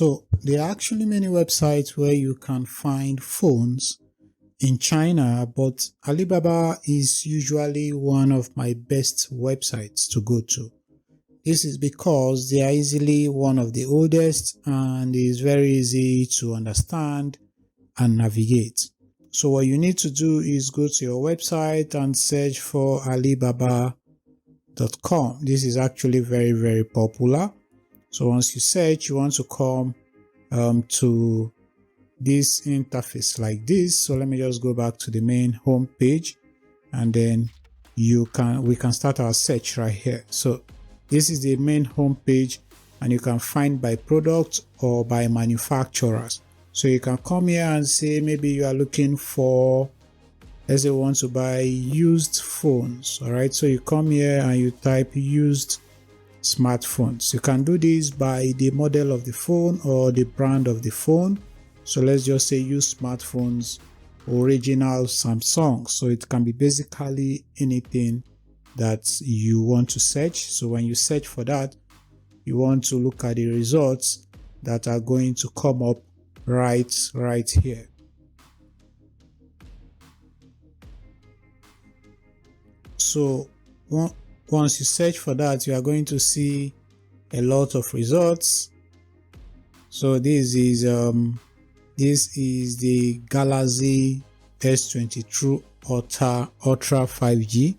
So there are actually many websites where you can find phones in China, but Alibaba is usually one of my best websites to go to. This is because they are easily one of the oldest and is very easy to understand and navigate. So what you need to do is go to your website and search for Alibaba.com. This is actually very, very popular. So once you search, you want to come to this interface like this. So let me just go back to the main home page, and then we can start our search right here. So this is the main home page, and you can find by product or by manufacturers. So you can come here and say maybe you are looking for, let's say you want to buy used phones. All right, so you come here and you type used smartphones. You can do this by the model of the phone or the brand of the phone. So let's just say use smartphones, original Samsung. So it can be basically anything that you want to search. So when you search for that, you want to look at the results that are going to come up right here. So once you search for that, you are going to see a lot of results. So this is the Galaxy S22 Ultra 5G.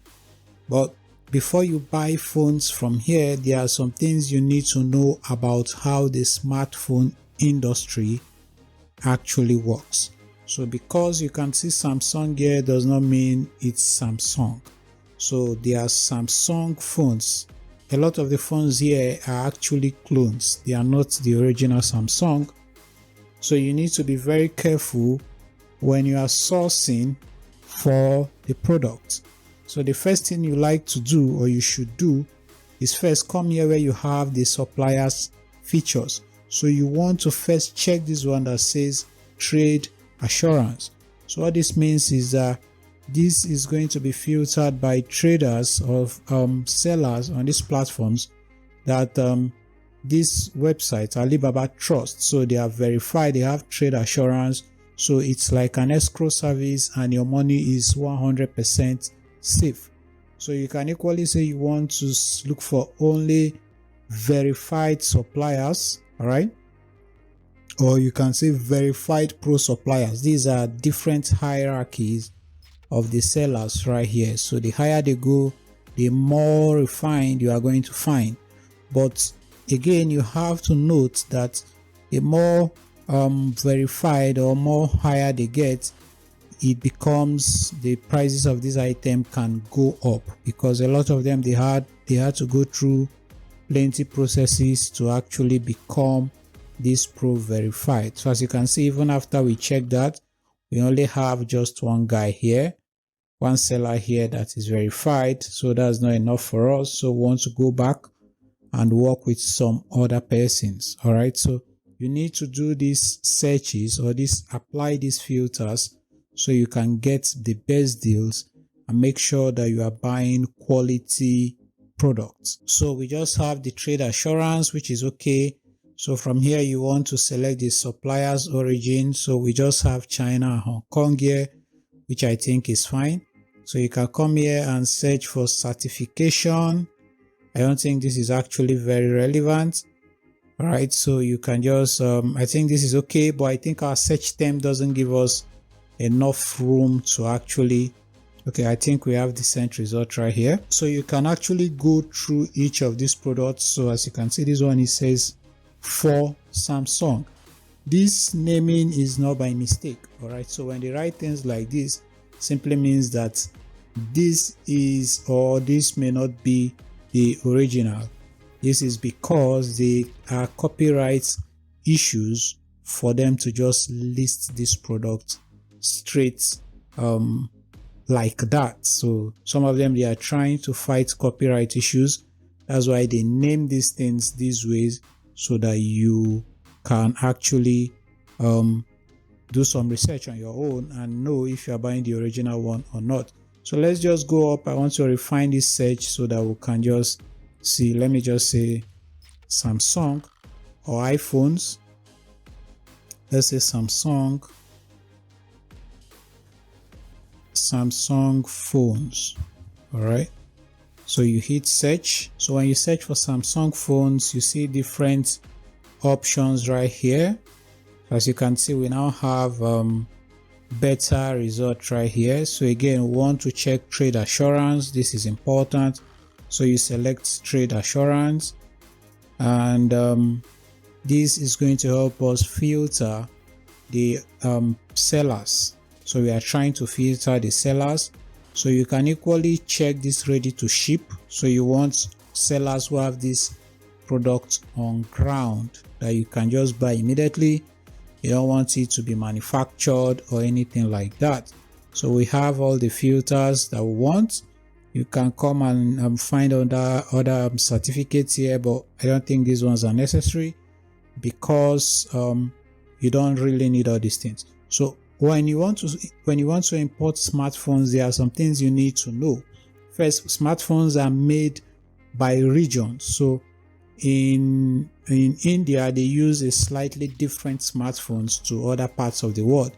But before you buy phones from here, there are some things you need to know about how the smartphone industry actually works. So because you can see Samsung here does not mean it's Samsung. So there are Samsung phones. A lot of the phones here are actually clones. They are not the original Samsung. So you need to be very careful when you are sourcing for the product. So the first thing you like to do, or you should do, is first come here where you have the supplier's features. So you want to first check this one that says trade assurance. So what this means is that this is going to be filtered by traders of sellers on these platforms that this website Alibaba trusts. So they are verified, they have trade assurance. So it's like an escrow service and your money is 100% safe. So you can equally say you want to look for only verified suppliers, all right? Or you can say verified pro suppliers. These are different hierarchies of the sellers right here. So the higher they go, the more refined you are going to find. But again, you have to note that the more verified or more higher they get, it becomes the prices of this item can go up, because a lot of them they had to go through plenty processes to actually become this pro verified. So as you can see, even after we check that, we only have just one guy here, one seller here that is verified. So that's not enough for us. So we want to go back and work with some other persons. All right, so you need to do these searches or apply these filters so you can get the best deals and make sure that you are buying quality products. So we just have the trade assurance, which is okay. So from here you want to select the supplier's origin. So we just have China and Hong Kong here, which I think is fine. So you can come here and search for certification. I don't think this is actually very relevant. All right, so you can just I think this is okay, but I think our search term doesn't give us enough room to actually, okay, I think we have the sent result right here. So you can actually go through each of these products. So as you can see, this one, it says for Samsung. This naming is not by mistake. All right, so when they write things like this, simply means that this is, or this may not be the original. This is because there are copyright issues for them to just list this product straight like that. So some of them, they are trying to fight copyright issues. That's why they name these things these ways, so that you can actually do some research on your own and know if you are buying the original one or not. So let's just go up. I want to refine this search so that we can just see. Let me just say Samsung or iPhones. let's say Samsung phones. All right, so you hit search. So when you search for Samsung phones, you see different options right here. As you can see, we now have better result right here. So again, we want to check trade assurance. This is important. So you select trade assurance, and this is going to help us filter the sellers. So we are trying to filter the sellers. So you can equally check this ready to ship. So you want sellers who have this product on ground that you can just buy immediately. You don't want it to be manufactured or anything like that. So we have all the filters that we want. You can come and find other certificates here, but I don't think these ones are necessary because you don't really need all these things. So when you want to import smartphones, there are some things you need to know. First, smartphones are made by region. So in India, they use a slightly different smartphones to other parts of the world.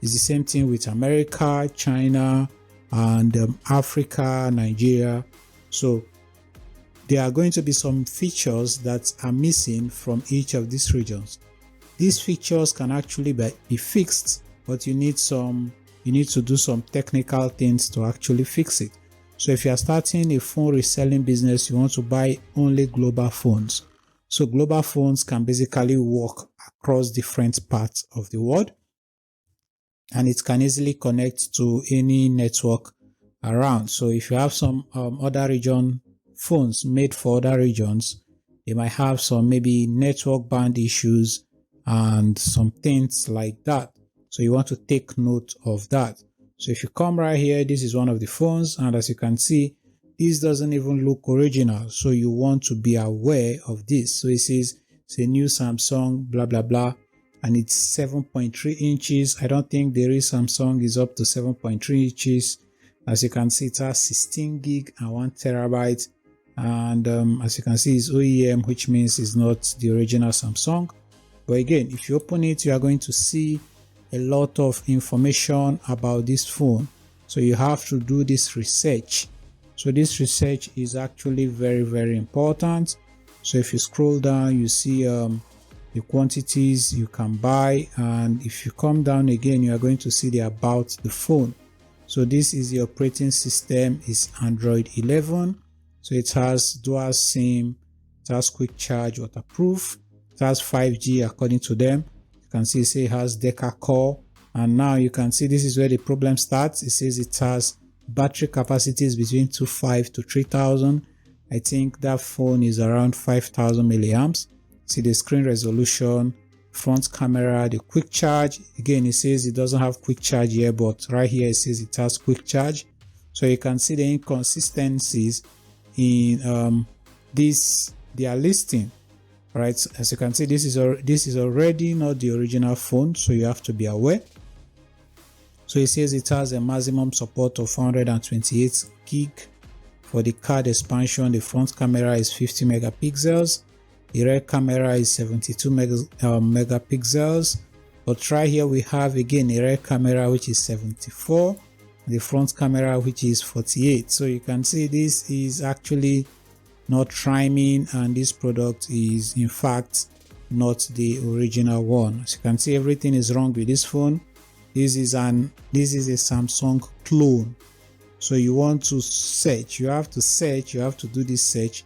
It's the same thing with America, China, and Africa, Nigeria. So there are going to be some features that are missing from each of these regions. These features can actually be fixed, but you need to do some technical things to actually fix it. So if you are starting a phone reselling business, you want to buy only global phones. So global phones can basically work across different parts of the world, and it can easily connect to any network around. So if you have some other region phones made for other regions, they might have some maybe network band issues and some things like that. So you want to take note of that. So if you come right here, this is one of the phones, and as you can see, this doesn't even look original. So you want to be aware of this. So it says it's a new Samsung, blah, blah, blah, and it's 7.3 inches. I don't think there is Samsung is up to 7.3 inches. As you can see, it has 16 gig and 1 terabyte. And as you can see, it's OEM, which means it's not the original Samsung. But again, if you open it, you are going to see a lot of information about this phone. So you have to do this research. So this research is actually very, very important. So if you scroll down, you see the quantities you can buy, and if you come down again, you are going to see the about the phone. So this is the operating system, is Android 11. So it has dual SIM, it has quick charge, waterproof, it has 5G according to them. You can see it has Deca core, and now you can see this is where the problem starts. It says it has battery capacities between 2.5 to 3,000. I think that phone is around 5,000 milliamps. See the screen resolution, front camera, the quick charge. Again, it says it doesn't have quick charge here, but right here it says it has quick charge. So you can see the inconsistencies in their listing. Right, as you can see, this is already not the original phone, so you have to be aware. So it says it has a maximum support of 428 gig. For the card expansion, the front camera is 50 megapixels, the rear camera is 72 megapixels. But right here we have again a rear camera which is 74, the front camera which is 48. So you can see this is actually not rhyming, and this product is in fact not the original one. As you can see, everything is wrong with this phone. This is a Samsung clone. So you want to search, you have to do this search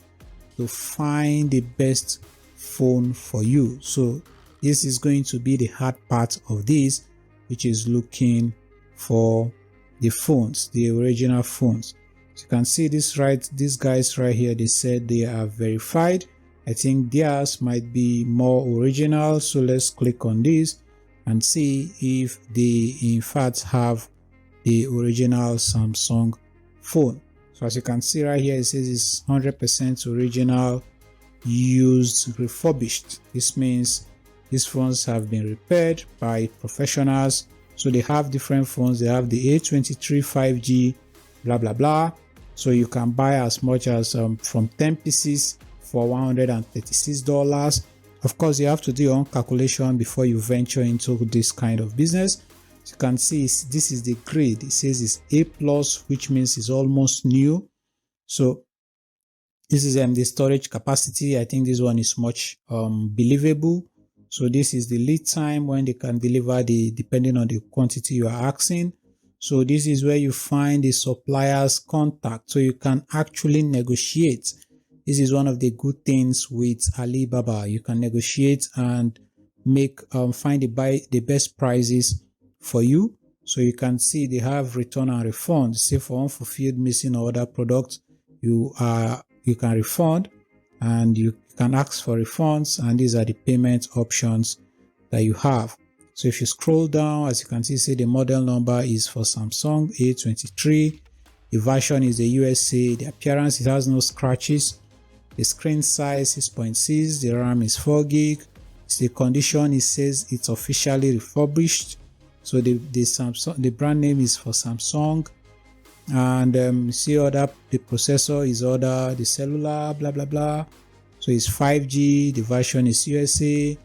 to find the best phone for you. So this is going to be the hard part of this, which is looking for the phones, the original phones. So you can see this these guys right here, they said they are verified. I think theirs might be more original. So let's click on this and see if they in fact have the original Samsung phone. So as you can see right here, it says it's 100% original, used, refurbished. This means these phones have been repaired by professionals. So they have different phones. They have the A23 5G, blah blah blah. So you can buy as much as from 10 pieces for $136. Of course, you have to do your own calculation before you venture into this kind of business. As you can see, this is the grade. It says it's A+, which means it's almost new. So this is the storage capacity. I think this one is much believable. So this is the lead time when they can deliver, depending on the quantity you are asking. So this is where you find the supplier's contact, so you can actually negotiate. This is one of the good things with Alibaba. You can negotiate and find the best prices for you. So you can see they have return and refund. Say for unfulfilled, missing, or other products, you can refund and you can ask for refunds, and these are the payment options that you have. So if you scroll down, as you can see the model number is for Samsung A23. The version is the USA. The appearance, it has no scratches. The screen size is 6.6. The RAM is 4 gig. The condition, it says it's officially refurbished. So the brand name is for Samsung. And see the processor is the cellular, blah blah blah. So it's 5G. The version is USA.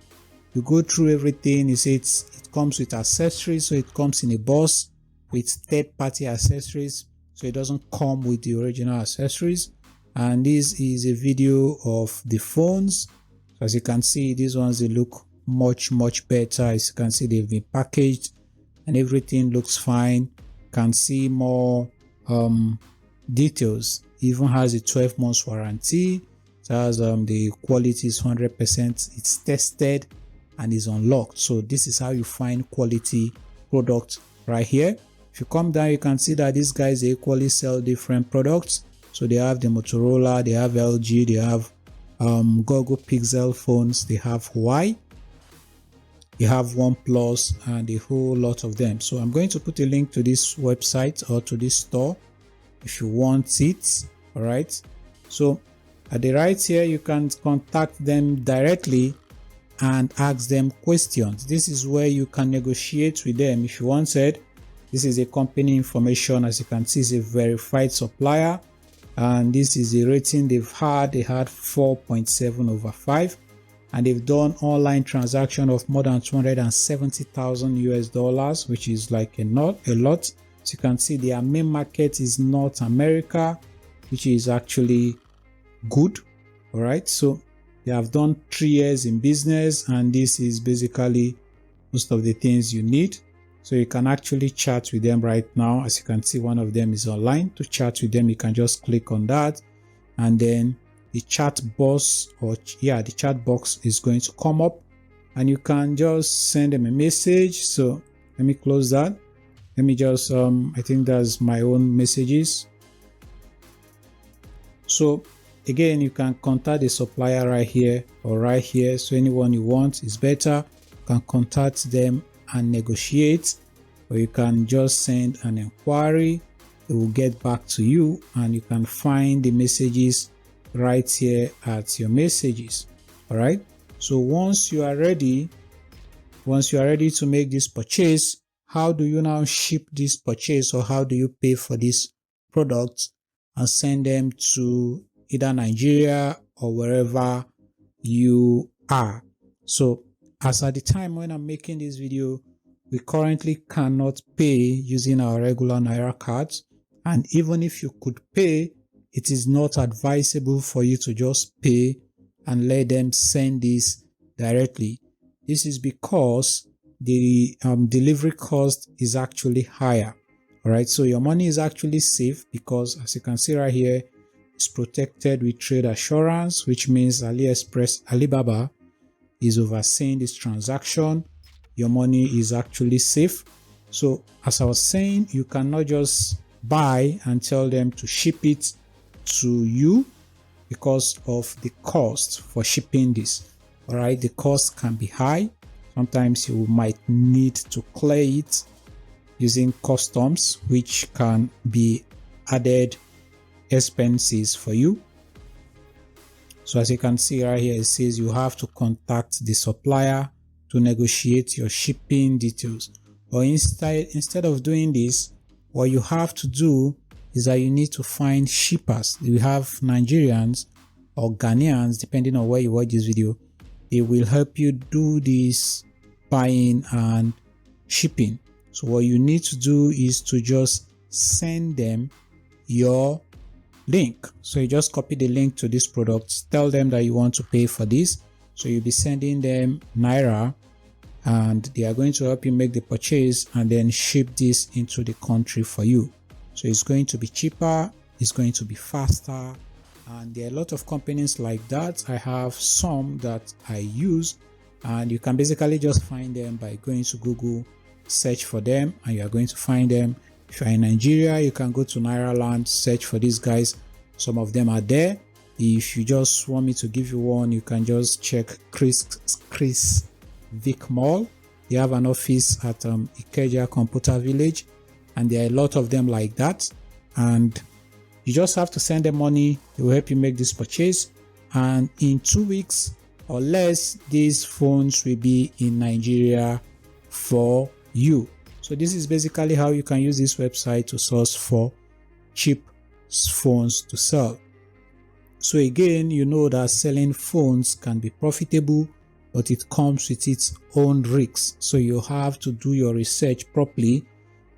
You go through everything. It comes with accessories, so it comes in a box with third-party accessories, so it doesn't come with the original accessories. And this is a video of the phones. So as you can see, these ones, they look much better. As you can see, they've been packaged and everything looks fine. You can see more details. It even has a 12 months warranty. It has the quality is 100%. It's tested and is unlocked. So this is how you find quality product right here. If you come down, you can see that these guys, they equally sell different products. So they have the Motorola, they have LG, they have Google Pixel phones, they have Huawei, they have OnePlus, and a whole lot of them. So I'm going to put a link to this website or to this store if you want it. All right. So at the right here, you can contact them directly and ask them questions. This is where you can negotiate with them if you wanted. This is a company information. As you can see, it's a verified supplier, and this is the rating they've had. They had 4.7/5, and they've done online transaction of more than 270,000 US dollars, which is like a lot. So you can see their main market is North America, which is actually good. All right, so they have done 3 years in business, and this is basically most of the things you need. So you can actually chat with them right now. As you can see, one of them is online. To chat with them, you can just click on that, and then the chat box is going to come up, and you can just send them a message. So let me close that. Let me just I think that's my own messages. So again, you can contact the supplier right here or right here. So anyone you want is better. You can contact them and negotiate, or you can just send an inquiry. They will get back to you, and you can find the messages right here at your messages. All right. So once you are ready to make this purchase, how do you now ship this purchase, or how do you pay for this product and send them to either Nigeria or wherever you are? So as at the time when I'm making this video, we currently cannot pay using our regular Naira cards. And even if you could pay, it is not advisable for you to just pay and let them send this directly. This is because the delivery cost is actually higher. All right, so your money is actually safe because, as you can see right here, it's protected with trade assurance, which means Alibaba is overseeing this transaction. Your money is actually safe. So as I was saying, you cannot just buy and tell them to ship it to you because of the cost for shipping this. All right, the cost can be high. Sometimes you might need to clear it using customs, which can be added expenses for you. So as you can see right here, it says you have to contact the supplier to negotiate your shipping details. Or instead of doing this, what you have to do is that you need to find shippers. You have Nigerians or Ghanaians, depending on where you watch this video. they will help you do this buying and shipping. So what you need to do is to just send them your link. So you just copy the link to this product, tell them that you want to pay for this. So you'll be sending them Naira, and they are going to help you make the purchase and then ship this into the country for you. So it's going to be cheaper, it's going to be faster, and there are a lot of companies like that. I have some that I use, and you can basically just find them by going to Google, search for them, and you are going to find them. If you're in Nigeria, you can go to Nairaland, search for these guys. Some of them are there. If you just want me to give you one, you can just check Chris Vic Mall. They have an office at Ikeja Computer Village, and there are a lot of them like that. And you just have to send them money. They will help you make this purchase, and in 2 weeks or less, these phones will be in Nigeria for you. So this is basically how you can use this website to source for cheap phones to sell. So again, you know that selling phones can be profitable, but it comes with its own risks. So you have to do your research properly.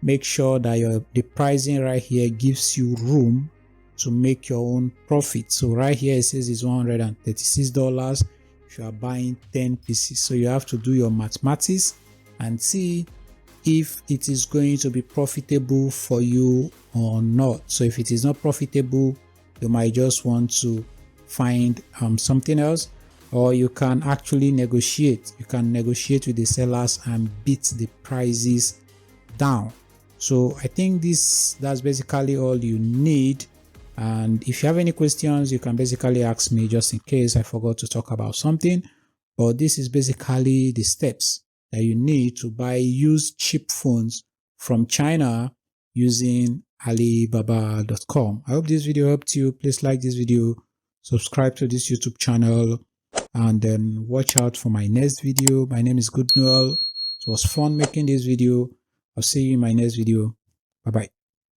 Make sure that the pricing right here gives you room to make your own profit. So right here it says it's $136 if you are buying 10 pieces. So you have to do your mathematics and see if it is going to be profitable for you or not. So if it is not profitable, you might just want to find something else, or you can actually negotiate. You can negotiate with the sellers and beat the prices down. So I think that's basically all you need. And if you have any questions, you can basically ask me, just in case I forgot to talk about something. But this is basically the steps that you need to buy used cheap phones from China using Alibaba.com. I hope this video helped you. Please like this video, subscribe to this YouTube channel, and then watch out for my next video. My name is Good Noel. It was fun making this video. I'll see you in my next video. Bye bye.